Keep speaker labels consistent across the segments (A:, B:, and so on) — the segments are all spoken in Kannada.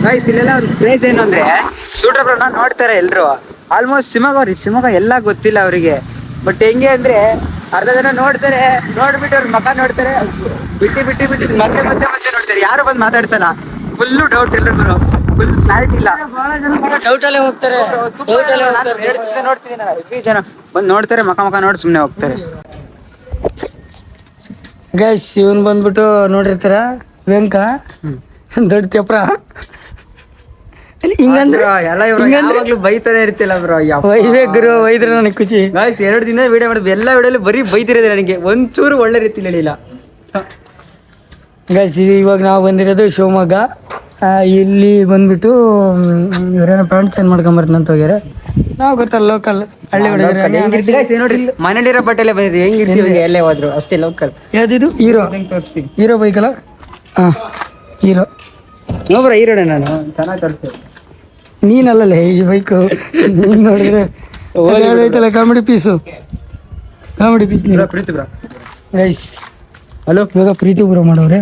A: ಗೈಸ್ ಇಲ್ಲೆಲ್ಲ ಒಂದು ಪ್ಲೇಸ್ ಏನು ಅಂದ್ರೆ ಶೂಟರ್ನ ನೋಡ್ತಾರೆ ಎಲ್ರು. ಆಲ್ಮೋಸ್ಟ್ ಶಿವಮೊಗ್ಗ ಎಲ್ಲ ಗೊತ್ತಿಲ್ಲ ಅವರಿಗೆ. ಬಟ್ ಹೆಂಗೆ ಅಂದ್ರೆ ಅರ್ಧ ಜನ ನೋಡ್ತಾರೆ, ನೋಡ್ಬಿಟ್ಟು ಅವ್ರ ಮಕ ನೋಡ್ತಾರೆ, ಬಿಟ್ಟು ಮತ್ತೆ ನೋಡ್ತಾರೆ. ಯಾರು ಬಂದು ಮಾತಾಡ್ಸಲ್ಲ. ಫುಲ್ಲು ಡೌಟ್ ಎಲ್ರಿಗೂ, ಫುಲ್ ಕ್ಲಾರಿಟಿ ಇಲ್ಲ.
B: ಡೌಟ್ ಅಲ್ಲೇ ಹೋಗ್ತಾರೆ.
A: ನೋಡ್ತೀನಿ ನಾನು, ಜನ ಬಂದು ನೋಡ್ತಾರೆ, ಮಕ ನೋಡಿ ಸುಮ್ಮನೆ ಹೋಗ್ತಾರೆ.
B: ಗೈಸ್ ಇವನ್ ಬಂದ್ಬಿಟ್ಟು ನೋಡಿರ್ತಾರ ವೆಂಕ ದೊಡ್ಡ ಕೆಪ್ರ. ಹಿಂಗಂದ್ರೆ
A: ಎಲ್ಲ ಇವ್ರು ಯಾವಾಗ್ಲೂ ಬೈತಾನೆ ಇರ್ತಿಲ್ಲ ಬ್ರೋ.
B: ಗುರು ವೈದ್ರ ನನಗೆ ಖುಷಿ.
A: ಗಾಯ್ಸ್ 2 ದಿನ ವಿಡಿಯೋ ಮಾಡಿದ್ವಿ, ಎಲ್ಲ ವಿಡಿಯೋಲಿ ಬರೀ ಬೈತಿರೋದು. ನನಗೆ ಒಂಚೂರು ಒಳ್ಳೆ ರೀತಿಲಿ ಹೇಳಿಲ್ಲ.
B: ಗೈಸ್ ಇವಾಗ ನಾವು ಬಂದಿರೋದು ಶಿವಮೊಗ್ಗ. ಇಲ್ಲಿ ಬಂದ್ಬಿಟ್ಟು ಇವರೇನೋ ಪ್ಯಾಂಟ್ ಚೇಂಜ್ ಮಾಡ್ಕೊಂಬರ್ತೀನಿ ಅಂತ ಹೋಗ್ಯಾರ. ನಾವು ಗೊತ್ತಲ್ಲ ಲೋಕಲ್ ಹಳ್ಳಿ
A: ನೋಡಿ ಮನೇಲಿರೋ ಬಟ್ಟೆಲ್ಲೇ ಬಂದಿದ್ವಿ. ಹೆಂಗಿರ್ತೀವಿ ಎಲ್ಲೇ ಹೋದ್ರು ಅಷ್ಟೇ ಲೋಕಲ್.
B: ಯಾವ್ದಿದು ಹೀರೋ
A: ತೋರಿಸ್ತೀನಿ.
B: ಹೀರೋ ಬೈಕಲ್ಲ. ಹೀರೋ
A: ನೋಬ್ರ ಹೀರೋಣ ನಾನು ಚೆನ್ನಾಗಿ ತೋರಿಸ್ತೀನಿ.
B: ನೀನಲ್ಲೇ ಈ ಬೈಕು ನೀನ್ ನೋಡಿದ್ರೆ ಐತಲ್ಲ ಕಾಮಿಡಿ ಪೀಸ್
A: ಪ್ರೀತಿ ಬ್ರೋ.
B: ಗೈಸ್
A: ಹಲೋ,
B: ಇವಾಗ ಪ್ರೀತಿ ಬ್ರೋ ಮಾಡೋರೆ.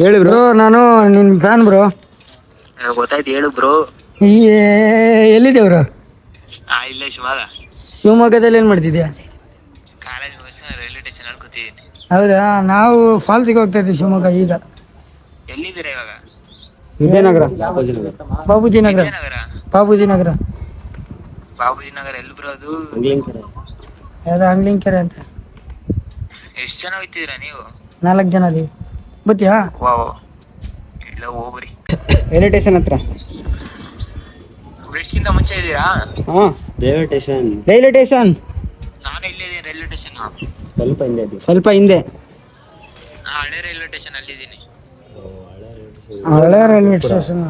A: ಹೇಳಿ ಬ್ರೋ.
B: ನಾನು ನಿನ್ ಫ್ಯಾನ್ ಬ್ರೋ.
C: ಗೊತ್ತಾಯ್ತು, ಹೇಳು ಬ್ರೋ.
B: ಎಲ್ಲಿದೆ ಬ್ರೋ?
C: ಇಲ್ಲೇ ಶಿವಮೊಗ್ಗ.
B: ಶಿವಮೊಗ್ಗದಲ್ಲಿ ಏನ್ ಮಾಡ್ತಿದ್ಯಾ?
C: ಕಾಲೇಜ್ ಮುಗಿಸಿ ರೈಲ್ವೆ ಸ್ಟೇಷನ್ ಅಲ್ಲಿ ಕೂತಿದ್ದೀನಿ.
B: ಹೌದಾ, ನಾವು ಫಾಲ್ಸಿಗೆ ಹೋಗ್ತಾ ಇದ್ವಿ ಶಿವಮೊಗ್ಗ. ಈಗ
C: ಎಲ್ಲಿದ್ದೀರಾ ಇವಾಗ?
A: ವಿದ್ಯಾನಗರ.
B: ಬಾಬೂಜಿ ನಗರ. ಬಾಬೂಜಿ ನಗರ
C: ಎಲ್ಲಿ ಬ್ರೋ ಅದು?
B: ಯಾವ್ದು ಅಂಗ್ಲಿಂಕೆರೆ ಅಂತ.
C: ಎಷ್ಟು ಜನ ಹೋಗ್ತಿದ್ದೀರಾ ನೀವು?
B: 4 ಜನ ಅದೀವಿ. ಬತ್ತೀಯಾ?
C: ವಾವ್, ಇಲ್ಲ ಹೋಗ್ರಿ.
A: ರೈಲ್ವೆ ಸ್ಟೇಷನ್ ಹತ್ರ.
C: ಬ್ರಿಡ್ಜ್ಗಿಂತ ಮುಂಚೆ ಇದ್ದೀರಾ?
A: ರೈಲ್ವೆ ಸ್ಟೇಷನ್
C: ನಾನು ಇಲ್ಲೇ ಇದ್ದೀನಿ. ರೈಲ್ವೆ ಸ್ಟೇಷನ್
A: ಸ್ವಲ್ಪ ಹಿಂದೆ.
C: ಹಳೆ ರೈಲ್ವೆ ಸ್ಟೇಷನ್ ಅಲ್ಲಿದ್ದೀನಿ.
B: ಹಳೆ ರೈಲ್ವೆ ಸ್ಟೇಷನ್.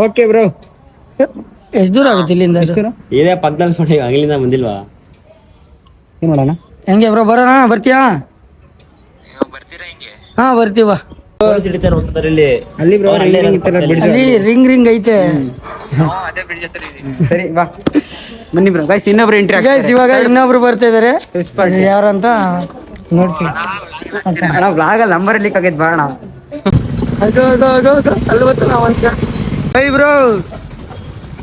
A: Okay bro.
B: ಎಷ್ಟು ದೂರ ಆಗುತ್ತೆ ಇಲ್ಲಿಂದ?
D: ಇದೇ ಪಕ್ಕದಲ್ಲಿ ನೋಡಿ, ಅಲ್ಲಿಂದ ಬಂದಿಲ್ವಾ?
A: ಏನ್ ಮಾಡೋಣ?
B: ಹೆಂಗೆ ಬ್ರೋ, ಬರೋಣ? ಬರ್ತೀಯಾ?
C: ನೀವು ಬರ್ತೀರಾ ಹಿಂಗೆ?
B: ಹಾ ಬರ್ತೀವ.
A: ಅಲ್ಲಿ ಬ್ರೋ
B: ಅಲ್ಲಿ ರಿಂಗ್ ಐತೆ.
C: ಅದೇ ಬ್ರಿಡ್ಜ್ ಹತ್ರ ಇದ್ದೀನಿ.
A: ಸರಿ ಬಾ, ಬನ್ನಿ ಬ್ರೋ. ಗೈಸ್ ಇನ್ನೊಬ್ರು ಎಂಟ್ರಿ
B: ಗೈಸ್ ಇವಾಗ ಇನ್ನೊಬ್ರು ಬರ್ತಾ ಇದಾರೆ. ಯಾರಂತ ನೋಡ್ತೀವಿ.
A: ಅಣ್ಣ ಬ್ಲಾಗ್ ಅಲ್ಲಿ ನಂಬರ್ ಲೀಕ್ ಆಗೈತೆ, ಬಾಣ.
B: ಅಲ್ಲಿ ಗೊತ್ತು ನಾವು ಅಂತ. ಬೈ ಬ್ರೋ,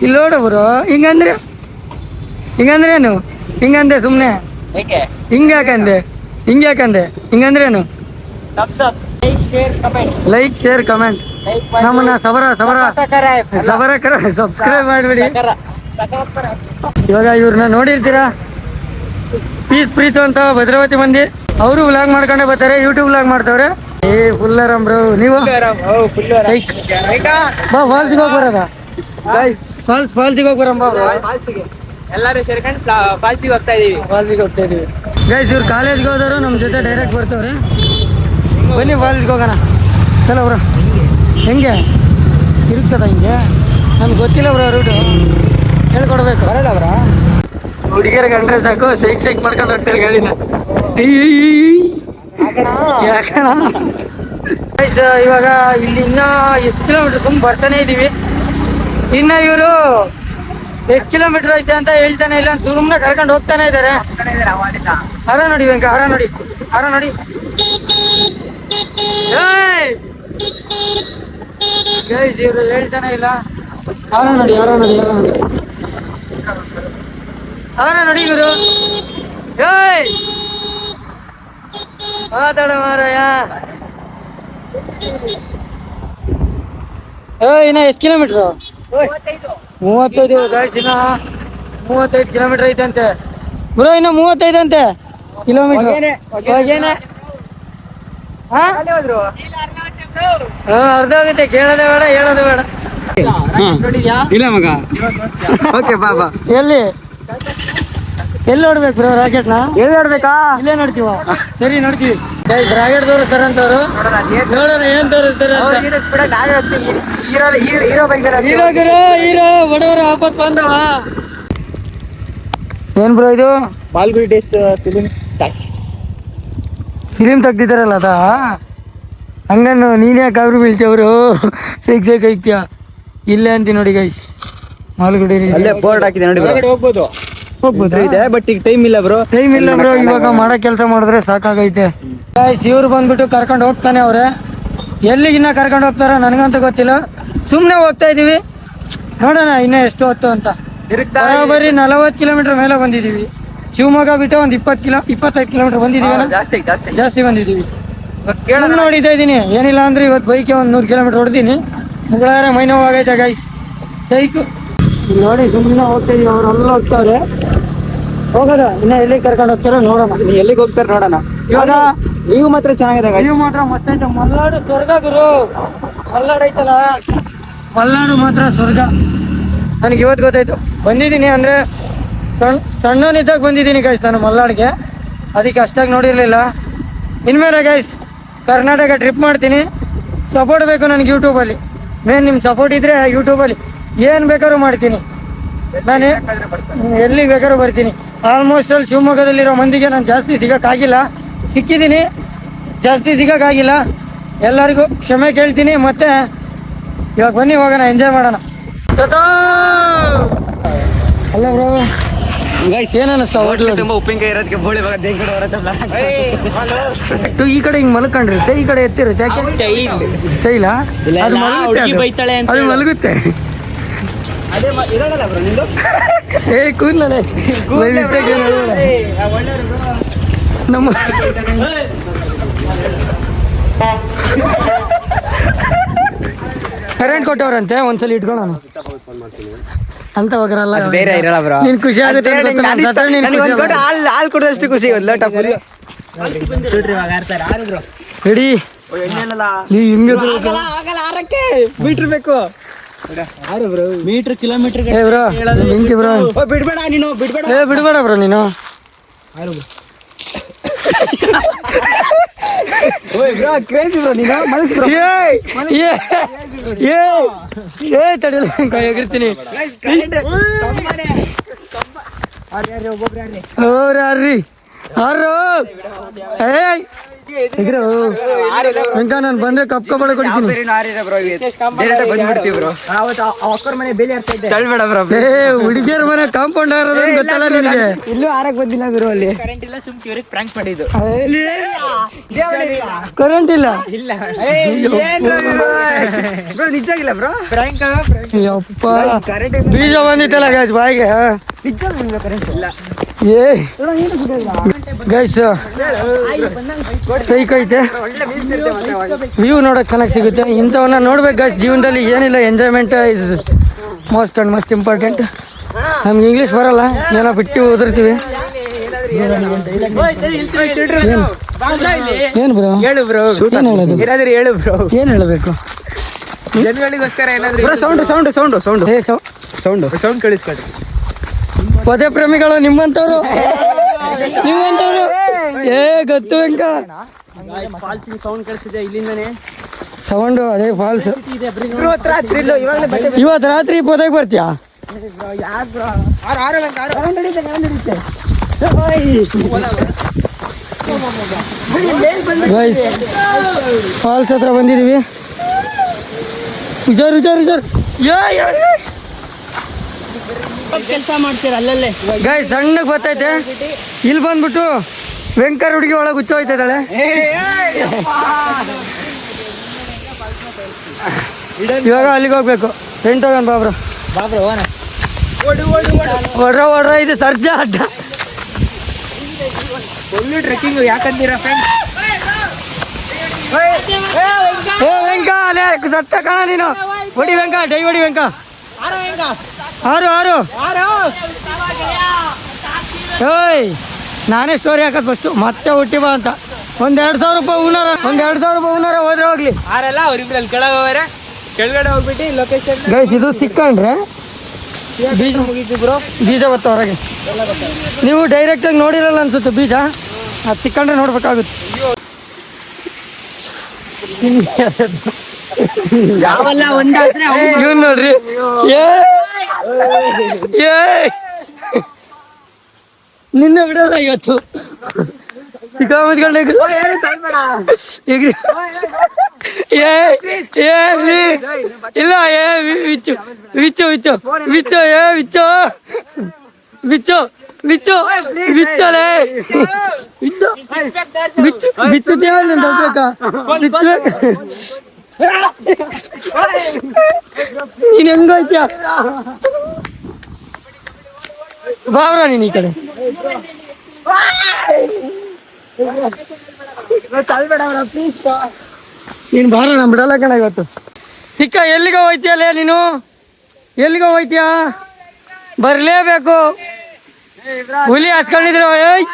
B: ಇಲ್ಲಿ ನೋಡ ಬ್ರೋ. ಹಿಂಗಂದ್ರೆ ಏನು? ಹಿಂಗಂದೆ ಸುಮ್ನೆ ಹಿಂಗ್ಯಾಕಂದೆ? ಹಿಂಗಂದ್ರೇನು? Like share comment. ನಮ್ಮನ್ನ ಸಬ್ಸ್ಕ್ರೈಬ್ ಮಾಡ್ಬಿಡಿ. ಇವಾಗ ಇವ್ರನ್ನ ನೋಡಿರ್ತೀರಾ, ಪೀಸ್ ಪ್ರೀತು ಅಂತ ಭದ್ರಾವತಿ ಮಂದಿ. ಅವರು ವ್ಲಾಗ್ ಮಾಡ್ಕೊಂಡೆ ಬರ್ತಾರೆ, ಯೂಟ್ಯೂಬ್ ವ್ಲಾಗ್ ಮಾಡ್ತಾವ್ರೆ. ಫುಲ್ ಆರಾಮ್ ಬ್ರೋ. ನೀವು ಬಾ ಫಾಲ್ಸಿಗೆ ಹೋಗಿ ಬರೋದ? ಫಾಲ್ಸಿಗೆ ಹೋಗಿ ಬರಂ ಬಾ.
A: ಎಲ್ಲರೂ ಸೇರ್ಕೊಂಡು ಫಾಲ್ಸಿಗೆ ಹೋಗ್ತಾ ಇದೀವಿ.
B: ಗೈಸ್ ಇವ್ರು ಕಾಲೇಜ್ಗೆ ಹೋದವರು ನಮ್ಮ ಜೊತೆ ಡೈರೆಕ್ಟ್ ಬರ್ತವ್ರೆ. ಬನ್ನಿ ಫಾಲ್ಸ್ಗೆ ಹೋಗೋಣ. ಚಲೋ ಬ್ರೋ. ಹೆಂಗೆ ಇರುತ್ತದ? ಹಿಂಗೆ ನಮ್ಗೆ ಗೊತ್ತಿಲ್ಲ ಬ್ರೋ, ರೂಟು ಹೇಳ್ಕೊಡ್ಬೇಕು.
A: ಬರಲ್ಲ ಬ್ರೋ.
B: ಹುಡುಗಿಯರಿಗೆ ಕಂಡ್ರೆ ಸಾಕು, ಶೈಕ್ ಮಾಡ್ಕೊಂಡು ಹೋಗ್ತಾರೆ ಗಾಡಿನ. ಯಾಕಣ ಗೈಸ್ ಇವಾಗ ಇಲ್ಲಿ ಇನ್ನ ಎಷ್ಟು ಕಿಲೋಮೀಟರ್ ತುಂಬ ಬರ್ತಾನೆ ಇದೀವಿ. ಇನ್ನ ಇವರು ಎಷ್ಟು ಕಿಲೋಮೀಟರ್ ಐತೆ ಅಂತ ಹೇಳ್ತಾನೆ ಇಲ್ಲ, ಸುಮ್ಮನೆ ಕರ್ಕೊಂಡು ಹೋಗ್ತಾನೆ ಇದಾರೆ. ಅರ ನೋಡಿ ವೆಂಕ, ಅರ ನೋಡಿ. ಗೈಸ್ ಇವರು ಹೇಳ್ತಾನೆ ಇಲ್ಲ. ಅರ ನೋಡಿ ಇವರು. ಮಾತಾಡ ಮಾರಾಯ. ಇನ್ನ ಎಷ್ಟು ಕಿಲೋಮೀಟ್ರು? 35. ಗೈಸ್ ಇನ್ನ 35 ಕಿಲೋಮೀಟರ್ ಐತಂತೆ ಬ್ರೋ. ಇನ್ನು 35 ಅಂತೆ ಕಿಲೋಮೀಟರ್. ಅರ್ಧ ಆಗುತ್ತೆ. ಕೇಳೋದೇ ಬೇಡ, ಹೇಳೋದೇ ಬೇಡ.
A: ಇಲ್ಲ ಮಗ. ಓಕೆ ಬಾ.
B: ಎಲ್ಲಿ ನೋಡ್ಬೇಕು ಬ್ರೋ ರಾಕೆಟ್ನ?
A: ಎಲ್ಲಿ ನೋಡ್ಬೇಕಾ?
B: ಇಲ್ಲೇ ನೋಡ್ತೀವ. ಸರಿ ನೋಡ್ತೀವಿ. ಗೈಸ್ ರಾಕೆಟ್ ತೋರಿಸ್ತಾರ ಅಂತವ್ರು. ನೋಡೋಣ ಏನ್ ತೋರಿಸ್ತಾರೆ ಅಂತ. ಹೀರೋ ಬಡವರ ಆಪತ್ ಬಂದವ. ಏನ್ ಬ್ರೋ ಇದು?
A: ಮಾಲ್ಗುಡಿ ಡೇಸ್
B: ಫಿಲಿಮ್ ತೆಗ್ದಿದ್ದಾರಲ್ಲ ಅದ? ಹಂಗನ್ನು ನೀನ್ ಯಾಕೆ ಅವ್ರು ಬೀಳ್ತೇವ್ರು? ಸಿಕ್ಸ್ ಐಕ್ಯ ಇಲ್ಲೇ ಅಂತಿ ನೋಡಿ ಗೈಸ್. ಮಾಲ್ಗುಡಿ
A: ಅಲ್ಲೇ ಬೋರ್ಡ್ ಹಾಕಿದೆ ನೋಡಿ. ಹೋಗ್ಬೋದು ಇದೆ, ಬಟ್ ಈಗ ಟೈಮ್ ಇಲ್ಲ ಬ್ರೋ.
B: ಇವಾಗ ಮಾಡೋ ಕೆಲಸ ಮಾಡಿದ್ರೆ ಸಾಕಾಗೈತೆ. ಗೈಸ್ ಇವ್ರು ಬಂದ್ಬಿಟ್ಟು ಕರ್ಕೊಂಡು ಹೋಗ್ತಾನೆ ಅವ್ರೆ. ಎಲ್ಲಿಗಿನ್ನ ಕರ್ಕೊಂಡು ಹೋಗ್ತಾರೋ ನನಗಂತೂ ಗೊತ್ತಿಲ್ಲ. ಸುಮ್ಮನೆ ಹೋಗ್ತಾ ಇದೀವಿ, ನೋಡೋಣ ಇನ್ನೂ ಎಷ್ಟು ಹೊತ್ತು ಅಂತ. ಬರೀ 40 ಕಿಲೋಮೀಟರ್ ಮೇಲೆ ಬಂದಿದ್ದೀವಿ. ಶಿವಮೊಗ್ಗ ಬಿಟ್ಟು ಒಂದು 25 ಕಿಲೋಮೀಟರ್ ಬಂದಿದ್ದೀವಿ. ಜಾಸ್ತಿ ಬಂದಿದ್ದೀವಿ. ನೋಡಿತಾ ಇದ್ದೀನಿ, ಏನಿಲ್ಲ ಅಂದ್ರೆ ಇವತ್ತು ಬೈಕೆ ಒಂದು 100 ಕಿಲೋಮೀಟರ್ ಹೊಡೆದೀನಿ. ಮುಗಳಾರ ಮೈ ನೋವಾಗೈತೆ ಗೈಸ್, ಸೈಕು. ನೋಡಿ ಸುಮ್ಮನೆ ಹೋಗ್ತಾ ಇದೀವಿ, ಅವ್ರು ಅಲ್ಲಿ ಹೋಗ್ತಾವ್ರೆ. ಹೋಗೋದ ಇನ್ನ ಎಲ್ಲಿ ಕರ್ಕೊಂಡು ಹೋಗ್ತಾರೋ ನೋಡೋಣ.
A: ಎಲ್ಲಿಗೆ ಹೋಗ್ತಾರೆ ನೋಡೋಣ. ಇವಾಗ ನೀವು ಮಾತ್ರ ಚೆನ್ನಾಗಿದೆ guys.
B: ನೀವು ಮಾತ್ರ ಮತ್ತೆ ಮಲ್ನಾಡು ಸ್ವರ್ಗ ಗುರು. ಮಲ್ನಾಡು ಐತಲ್ಲ, ಮಲ್ನಾಡು ಮಾತ್ರ ಸ್ವರ್ಗ. ನನಗೆ ಇವತ್ತು ಗೊತ್ತಾಯ್ತು. ಬಂದಿದ್ದೀನಿ ಅಂದ್ರೆ ಸಣ್ಣನಿದ್ದಾಗ ಬಂದಿದ್ದೀನಿ ಗೈಸ್ ನಾನು ಮಲ್ನಾಡಿಗೆ. ಅದಕ್ಕೆ ಅಷ್ಟಾಗಿ ನೋಡಿರ್ಲಿಲ್ಲ. ಇನ್ಮೇಲೆ ಗೈಸ್ ಕರ್ನಾಟಕ ಟ್ರಿಪ್ ಮಾಡ್ತೀನಿ. ಸಪೋರ್ಟ್ ಬೇಕು ನನಗೆ ಯೂಟ್ಯೂಬಲ್ಲಿ. ಮೇನ್ ನಿಮ್ಮ ಸಪೋರ್ಟ್ ಇದ್ರೆ ಯೂಟ್ಯೂಬಲ್ಲಿ ಏನು ಬೇಕಾದ್ರೂ ಮಾಡ್ತೀನಿ. ನಾನು ಎಲ್ಲಿ ಬೇಕಾದ್ರೂ ಬರ್ತೀನಿ. ಆಲ್ಮೋಸ್ಟ್ ಅಲ್ಲಿ ಶಿವಮೊಗ್ಗದಲ್ಲಿರೋ ಮಂದಿಗೆ ನಾನು ಜಾಸ್ತಿ ಸಿಗೋಕ್ಕಾಗಿಲ್ಲ, ಸಿಕ್ಕಿದ್ದೀನಿ, ಜಾಸ್ತಿ ಸಿಗೋಕ್ಕಾಗಿಲ್ಲ. ಎಲ್ಲರಿಗೂ ಕ್ಷಮೆ ಕೇಳ್ತೀನಿ. ಮತ್ತೆ ಇವಾಗ ಬನ್ನಿ ಹೋಗೋಣ, ಎಂಜಾಯ್ ಮಾಡೋಣ. ಅಲ್ಲ ಬ್ರೋ ಗೈಸ್, ಏನ್ ಅನ್ನಿಸ್ತಾ ಹೋಟ್ಲು?
A: ತುಂಬಾ ಉಪ್ಪಿನಕಾಯಿ ಇರೋದಕ್ಕೆ ಬೋಳಿ ಭಾಗ ದೇಗ ಕಡೆ
B: ಈ ಕಡೆ ಹಿಂಗ್ ಮಲ್ಕೊಂಡಿರುತ್ತೆ, ಈ ಕಡೆ ಎತ್ತಿರುತ್ತೆ. ಯಾಕೆ ಸ್ಟೈಲಾ? ಅದು ಮಲಗುತ್ತೆ.
A: ಅದೇ ಇದಲ್ಲ ಬ್ರೋ ನಿಂದು.
B: ಏ ಕೂದಲೇ ನಮ್ಮ ಕರೆಂಟ್ ಕೊಟ್ಟವ್ರಂತೆ, ಒಂದ್ಸಲ ಇಟ್ಕೊಳ್ಳೋಣ ಅಂತ ಹೋಗ್ರಲ್ಲ.
A: ಧೈರ್ಯ ಇರಲ್ಲ ಬ್ರೋ.
B: ನೀನ್ ಖುಷಿ ಆಗುತ್ತೆ.
A: ಹಾಲು ಕುಡಿದಷ್ಟು ಖುಷಿ ಲೋಟ ಫುಲ್
B: ರೆಡಿ.
A: ಮೀಟರ್ ಬೇಕು.
D: ಮೀಟರ್ ಕಿಲೋಮೀಟರ್
B: ಏ ಬ್ರೋ ನಿಂತಿ ಬ್ರೋ,
A: ಬಿಡ್ಬೇಡ ನೀನು, ಬಿಡ್ಬೇಡ.
B: ಏ ಬಿಡ್ಬೇಡ ಬ್ರೋ ನೀನು.
A: ಕ್ರೇಜಿ ಬ್ರೋ ನೀನು.
B: ತಡಿಯಲ್ಲ ಕೈ ಎಗಿರ್ತೀನಿ. ವೆಂಕ ನಾನು ಬಂದ್ರೆ ಕಪ್ ಕಬಳ ಕೊಡ್ತೀನಿ. ಹುಡುಗಿಯರ ಮನೆ ಕಾಂಪೌಂಡ್ ಗೊತ್ತಲ್ಲ ನಿನಗೆ?
A: ಇಲ್ಲೂ ಆರಕ್ ಬಂದಿಲ್ಲ ಗುರು. ಅಲ್ಲಿ
B: ಕರೆಂಟ್ ಇಲ್ಲ.
A: ನಿಜ ಇಲ್ಲ ಬ್ರೋ.
B: ಯಪ್ಪ ಬೀಜ ಬಂದಿತ್ತಲ್ಲ ಗೈಸ್ ಬಾಯಿಗೆ. ಏ ಗೈಸ್ ಸೈಕ್ ಐತೆ, ವ್ಯೂ ನೋಡಕ್ ಚೆನ್ನಾಗಿ ಸಿಗುತ್ತೆ. ಇಂಥವನ್ನ ನೋಡ್ಬೇಕು ಗೈಸ್ ಜೀವನದಲ್ಲಿ. ಏನಿಲ್ಲ, enjoyment is most and most important. ನಮ್ಗೆ ಇಂಗ್ಲೀಷ್ ಬರಲ್ಲ, ಏನೋ ಬಿಟ್ಟು ಓದಿರ್ತೀವಿ. ಏನ್ ಬ್ರೋ
A: ಹೇಳು ಬ್ರೋ,
B: ಏನ್ ಹೇಳೋದು?
A: ಏನಾದ್ರು ಹೇಳು ಬ್ರೋ.
B: ಏನ್ ಹೇಳಬೇಕು?
A: ಜನಗಳಿಗೋಸ್ಕರ ಏನಾದ್ರು ಸೌಂಡ್ ಸೌಂಡ್ ಸೌಂಡ್ ಸೌಂಡ್
B: ಏ
A: ಸೌಂಡ್ ಸೌಂಡ್ ಕಳಿಸ್ಕೊಡ್ರಿ.
B: ಪದೇ ಪ್ರೇಮಿಗಳು ನಿಮ್ಮಂತವ್ರು ಏ ಗೊತ್ತು ವೆಂಕ.
D: ಸೌಂಡ್ ಇಲ್ಲಿಂದಾನೆ
B: ಸೌಂಡು ಅದೇ ಫಾಲ್ಸ್. ಇವತ್ತು ರಾತ್ರಿ ಪೊದೆಗೆ ಬರ್ತೀಯಾ? ಫಾಲ್ಸ್ ಹತ್ರ ಬಂದಿದೀವಿ. ಹುಷಾರ್ ಹುಷಾರ್ ಹುಷಾರ್.
D: ಕೆಲಸ ಮಾಡ್ತೀರ ಅಲ್ಲಲ್ಲೇ
B: ಗಾಯ್ ಸಣ್ಣಗೆ ಗೊತ್ತೈತೆ. ಇಲ್ಲಿ ಬಂದ್ಬಿಟ್ಟು ವೆಂಕರ್ ಹುಡುಗಿ ಒಳಗೆ ಹುಚ್ಚೋಯ್ತಿದ್ದಾಳೆ. ಇವಾಗ ಅಲ್ಲಿಗೆ ಹೋಗ್ಬೇಕು. ಟೆಂಟ್ ಹೋಗೋಣ ಬಾಬ್ರ. ಹೊಡ್ರ ಇದು ಸರ್ಜಾ ಅಡ್ಡ.
A: ಟ್ರೆಕ್ಕಿಂಗ್ ಯಾಕಂತೀರಾ ಫ್ರೆಂಡ್ಸ್?
B: ಏ ವೆಂಕ ಅಲ್ಲೇ ಸತ್ತ ಕಾಣ ನೀನು. ಹೊಡಿ ವೆಂಕ, ಡೈ ಹೊಡಿ ವೆಂಕ. ಆರು ಏಯ್ ನಾನೇ ಸ್ಟೋರಿ ಹಾಕೋದು ಫಸ್ಟು, ಮತ್ತೆ ಹುಟ್ಟಿ ಬಾ ಅಂತ. ಒಂದ್ 2,000 ರೂಪಾಯಿ ಹೂನಾರ ಹೋದ್ರೆ ಹೋಗ್ಲಿ.
A: ಆರೆಲ್ಲ ಅವ್ರಿಬ್ರಲ್ಲಿ ಕೆಳಗೆ ಹೋಗ್ರೆ ಕೆಳಗಡೆ ಹೋಗ್ಬಿಟ್ಟು ಲೊಕೇಶನ್
B: ಗೈಸ್ ಇದು ಸಿಕ್ಕಂಡ್ರೆ ಬೀಜ ಬತ್ತ ಹೊರಗೆ. ನೀವು ಡೈರೆಕ್ಟಾಗಿ ನೋಡಿರಲ್ಲ ಅನ್ಸುತ್ತೆ ಬೀಜ, ಅದು ಸಿಕ್ಕಂಡ್ರೆ ನೋಡ್ಬೇಕಾಗುತ್ತೆ. ಇವನ್ ನೋಡ್ರಿ, ನಿನ್ನೆ ಬಿಡಲ್ಲ ಇವತ್ತು. ಸಿಕ್ಕಾಮತ್ಕೊಂಡೆ ಇಲ್ಲ. ಬಿಚ್ಚು ಬಿಚ್ಚು ಬಿಚ್ಚು ಬಿಚ್ಚು ಬಿಚ್ಚು ಬಿಚ್ಚು ಬಿಚ್ಚು ಬಿಚ್ಚಲೇ ಬಿಚ್ಚು ಬಿಚ್ಚು ಬಿಚ್ಚುತ್ತೇವ ಬಿಚ್ಚು ನೀನ್ ಹೆಂಗೋಯ್ತ್ಯಾ ಬಾವ್ರ ನೀನ್ ಈ ಕಡೆ ನೀನ್ ಬಾರ ನಾ ಬಿಡಲ್ಲ ಕಣ ಇವತ್ತು. ಸಿಕ್ಕ ಎಲ್ಲಿಗ ಹೋಯ್ತಿಯಲ್ಲ ನೀನು, ಎಲ್ಲಿಗ ಹೋಯ್ತೀಯ? ಬರ್ಲೇಬೇಕು. ಹುಲಿ ಹಚ್ಕೊಂಡಿದ್ರು. ಏಯ್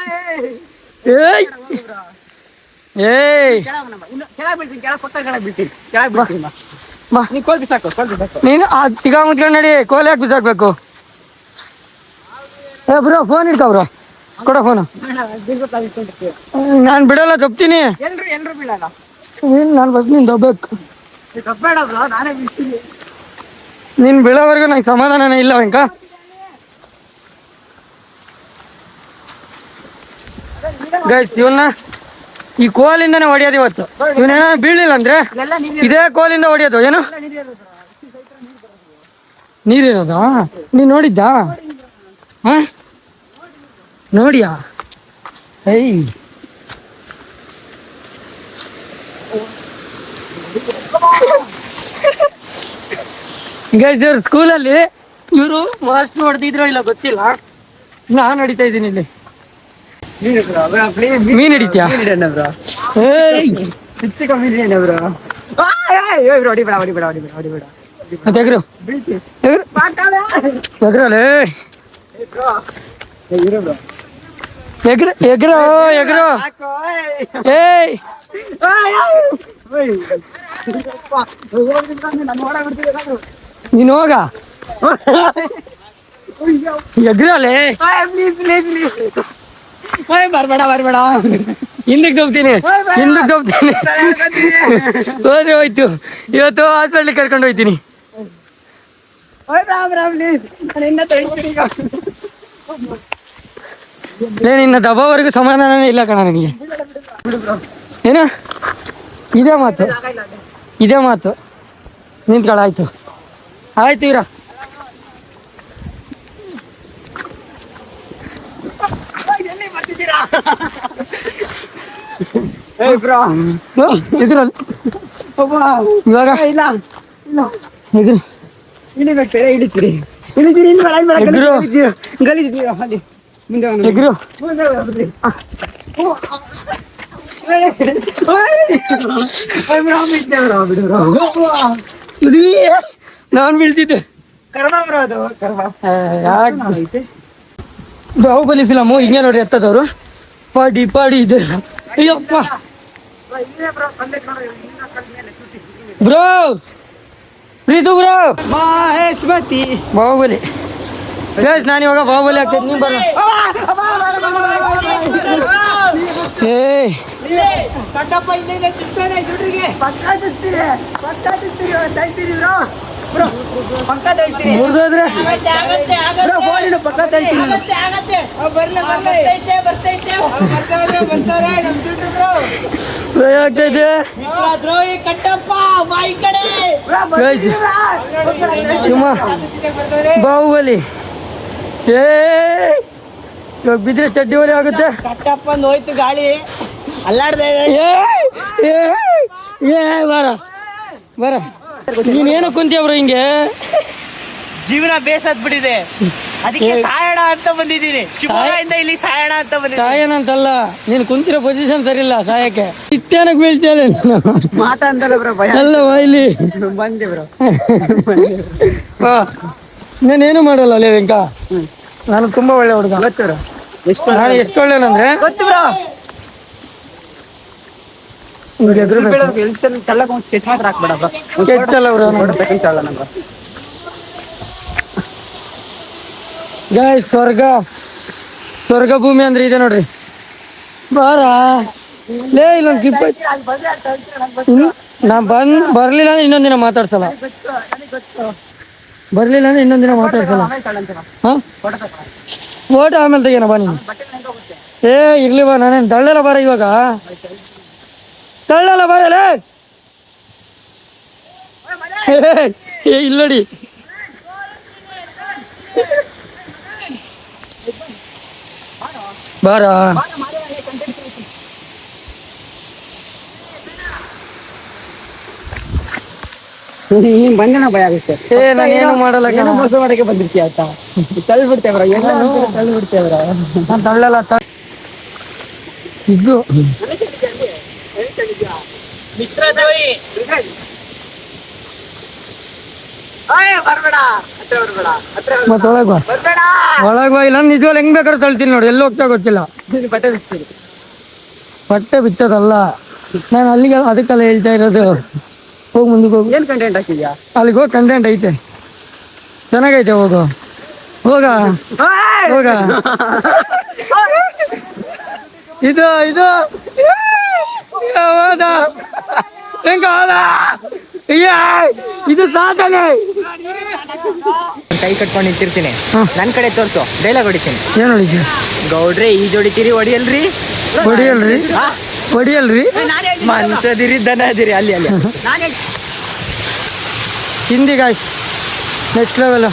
B: ಏಯ್ ಏಯ್ ನೀನು ತಿಗ ಮುಚ್ಕೊಂಡು ನಡಿ. ಕೋಲಿ ಹಾಕಿ ಬಿಸಾಕ್ಬೇಕು. ಏ ಬ್ರೋ ಫೋನ್ ಇಡ್ಕೊ ಬ್ರೋ, ಕೊಡ ಫೋನು. ನಾನು ಬಿಡಲ್ಲ, ತಪ್ತೀನಿ. ನಾನು ಬಸ್ ನೀನ್ ದಬ್ಬೇಕು. ನೀನ್ ಬೀಳೋವರೆಗೂ ನಂಗೆ ಸಮಾಧಾನನೇ ಇಲ್ಲ ವೆಂಕ. ಗೈಸ್ ಇವನ್ನ ಈ ಕೋಲಿಂದಾನೆ ಹೊಡಿಯೋದು ಇವತ್ತು. ಇವನೇನ ಬೀಳಿಲ್ಲ ಅಂದ್ರೆ ಇದೇ ಕೋಲಿಂದ ಹೊಡಿಯೋದು. ಏನು ನೀರಿರೋದಾ? ನೀನ್ ನೋಡಿದ್ದಾ? ಹ ನೋಡಿಯಾ? ಏಯ್ ಗೈಸ್ ಇವ್ರು ಸ್ಕೂಲಲ್ಲಿ ಇವರು ಮಾಸ್ಟರ್ ಹೊಡೆದಿದ್ರು ಇಲ್ಲ ಗೊತ್ತಿಲ್ಲ, ನಾನು ಹೊಡಿತಾ ಇದ್ದೀನಿ ಇಲ್ಲಿ. ಮೀನ್ ಹಿಡಿತ್ಯಾ? ಎಗ್ರು ಎಗ್ರು ಎಗ್ರು. ಏಯ್ ನೀನ್ ಹೋಗ ಎಗ್ರಲೆ. ಬರ್ಬೇಡ ಹಿಂದಕ್ಕೆ ತಗೋತೀನಿ, ಹಿಂದಕ್ಕೆ ತಗೋತೀನಿ. ಹೋದ್ರೆ ಹೋಯ್ತು. ಇವತ್ತು ಹಾಸ್ಪಿಟ್ಲಿಗೆ ಕರ್ಕೊಂಡು ಹೋಯ್ತೀನಿ. ನಿನ್ನ ದಬ್ಬವರೆಗೂ ಸಮಾಧಾನನೇ ಇಲ್ಲ ಕಣ ನನಗೆ. ಏನ ಇದೇ ಮಾತು, ಇದೇ ಮಾತು. ನಿಂತ್ಕೊಳ್ಳ. ಆಯ್ತು ಆಯ್ತು ಇರ. ಎದುರಲ್ಲಿ ಇವಾಗ ಎದುರು ಎಗ್ರು ನಾನ್ ಬೀಳ್ತಿದ್ದೆ. ಬಾಹುಬಲಿ ಫಿಲಮು ಹಿಂಗೆ ನೋಡಿ ಎತ್ತದವ್ರು ಪಾಡಿ ಪಾಡಿ ಇದೆ. Ayyappa bro, Preethu bro, Mahishmati Baahubali. ನಾನು ಇವಾಗ ಬಾಹುಬಲಿ ಆಗ್ತೈತೆ. ನೀವು ಬರ. ಮುರಿದೋದ್ರೆ ಬಾಹುಬಲಿ. ಇವಾಗ ಬಿದ್ರೆ ಚಡ್ಡಿ ಒಲೆ ಆಗುತ್ತೆ.
D: ಕಟ್ಟಪ್ಪಂದು ಹೋಯ್ತು ಗಾಳಿ ಅಲ್ಲಾಡ್ದೆ.
B: ಬರ ಬರ. ನೀನೇನು ಕುಂತೀಯ ಬ್ರೋ ಹಿಂಗೆ?
D: ಜೀವನ ಬೇಸತ್ ಬಿಟ್ಟಿದೆ, ಅದಕ್ಕೆ ಸಾಯಣ ಅಂತ ಬಂದಿದ್ದೀನಿ. ಶಿವಮೊಗ್ಗದಿಂದ ಇಲ್ಲಿ ಸಾಯಣ ಅಂತ ಬಂದಿದ್ದೀನಿ.
B: ಸಾಯಣ ಅಂತಲ್ಲ, ನೀನು ಕುಂತಿರೋ ಪೊಸಿಷನ್ ಸರಿ ಇಲ್ಲ ಸಾಯಕ್ಕೆ. ಇತ್ತೇನಕ್ ಬೀಳ್ತೇನೆ ಅಲ್ಲವಾ ಇಲ್ಲಿ
A: ಬಂದೆ ಬ್ರೋ.
B: ನಾನೇನು ಮಾಡಲ್ಲ ಅಲ್ಲೇ ವೆಂಕ. ನಾನು ತುಂಬಾ ಒಳ್ಳೆ ಹುಡುಗ. ನಾನು ಎಷ್ಟು ಒಳ್ಳೆನಂದ್ರೆ
A: ಗೊತ್ತು ಬ್ರೋ.
B: ಗಾಯ್ಸ್ ಸ್ವರ್ಗ ಭೂಮಿ ಅಂದ್ರೆ ಇದೆ ನೋಡ್ರಿ. ಬಾರ ಲೇ ಇಲ್ಲೊಂದು ಕ್ಲಿಪ್. ನಾ ಬರ್ಲಿಲ್ಲ ಅಂದ್ರೆ ಇನ್ನೊಂದಿನ ಮಾತಾಡ್ಸಲ್ಲ. ಬರ್ಲಿಲ್ಲ ಅಂದ್ರೆ ಇನ್ನೊಂದಿನ ಮಾತಾಡ್ಸಲ್ಲ. ಫೋಟೋ ಆಮೇಲೆ ತೆಗಿಯೋಣ ಬಾ ನೀನು. ಏ ಇರ್ಲಿ ಬಾ, ನಾನೇನು ತಳ್ಳೆಲ್ಲ ಬಾರ ಇವಾಗ. ತಳ್ಳಲ್ಲ ಬರಲ್ಲ. ಏ ಇಲ್ಲಡಿ. ಬಾರ
A: ನೀನ್ ಬಂದನ ಭಯ ಆಗುತ್ತೆ.
B: ನಾನು ಏನು ಮಾಡಲ್ಲ ಕಣ.
A: ಏನೋ ಮೋಸ ಮಾಡಕ್ಕೆ ಬಂದಿರ್ತೀಯ ಆಯ್ತಾ, ತಳ್ಳಿಬಿಡ್ತೇವ್ರ ಎಲ್ಲ ತಳ್ಳಿಬಿಡ್ತೇವ್ರ.
B: ನಾನು ತಳ್ಳಲ್ಲ ಇದು
D: ಮಿತ್ರ ದ್ರೋಹಿ.
A: ಬರ್ಬೇಡ, ಹತ್ರ ಬರ್ಬೇಡ, ಹತ್ರ
B: ಮತ್ತೆ ಒಳಗ್ ಬಾ,
A: ಬರ್ಬೇಡ.
B: ಒಳಗ್ ಬಾ. ಇಲ್ಲ ನಿಜವಾಗ್ಲೂ ಹೆಂಗ್ ಬೇಕಾದ್ರೆ ತಳ್ತೀನಿ ನೋಡಿ, ಎಲ್ಲಿ ಹೋಗ್ತಾ ಗೊತ್ತಿಲ್ಲ.
A: ಬಟ್ಟೆ ಬಿಡ್ತೀನಿ.
B: ಬಟ್ಟೆ ಬಿಚ್ಚೋದಲ್ಲ, ನಾನು ಅಲ್ಲಿಗೆ ಅದಕ್ಕೆಲ್ಲ ಹೇಳ್ತಾ ಇರೋದು. ಹೋಗಿ ಮುಂದಕ್ಕೆ ಹೋಗು.
A: ಏನ್ ಕಂಟೆಂಟ್ ಹಾಕಿದ್ಯಾ?
B: ಅಲ್ಲಿಗೆ ಹೋಗಿ ಕಂಟೆಂಟ್ ಐತೆ, ಚೆನ್ನಾಗೈತೆ. ಹೋಗ ಹೋಗ. ಇದು ಹೋದ ಹೆಂಗ ಹೋದ? ಇದು ಸಾಧನೆ.
A: ಕೈ ಕಟ್ಕೊಂಡು ನಿಂತಿರ್ತೀನಿ, ನನ್ ಕಡೆ ತೋರ್ಸು, ಡೈಲಾಗ್ ಹೊಡಿತೀನಿ.
B: ಏನ್ ಹೊಡಿತೀಯ?
A: ಗೌಡ್ರೆ ಈ ಜೋಡಿತೀರಿ, ಹೊಡಿಯಲ್ರಿ
B: ಹೊಡಿಯಲ್ರಿ.
A: ಮನುಷ್ಯದಿರಿ ದನ ಅದಿರಿ ಅಲ್ಲಿ
B: ಚಿಂದಿ ಗಾಯ್ಸ್, ನೆಕ್ಸ್ಟ್ ಲೆವೆಲ್.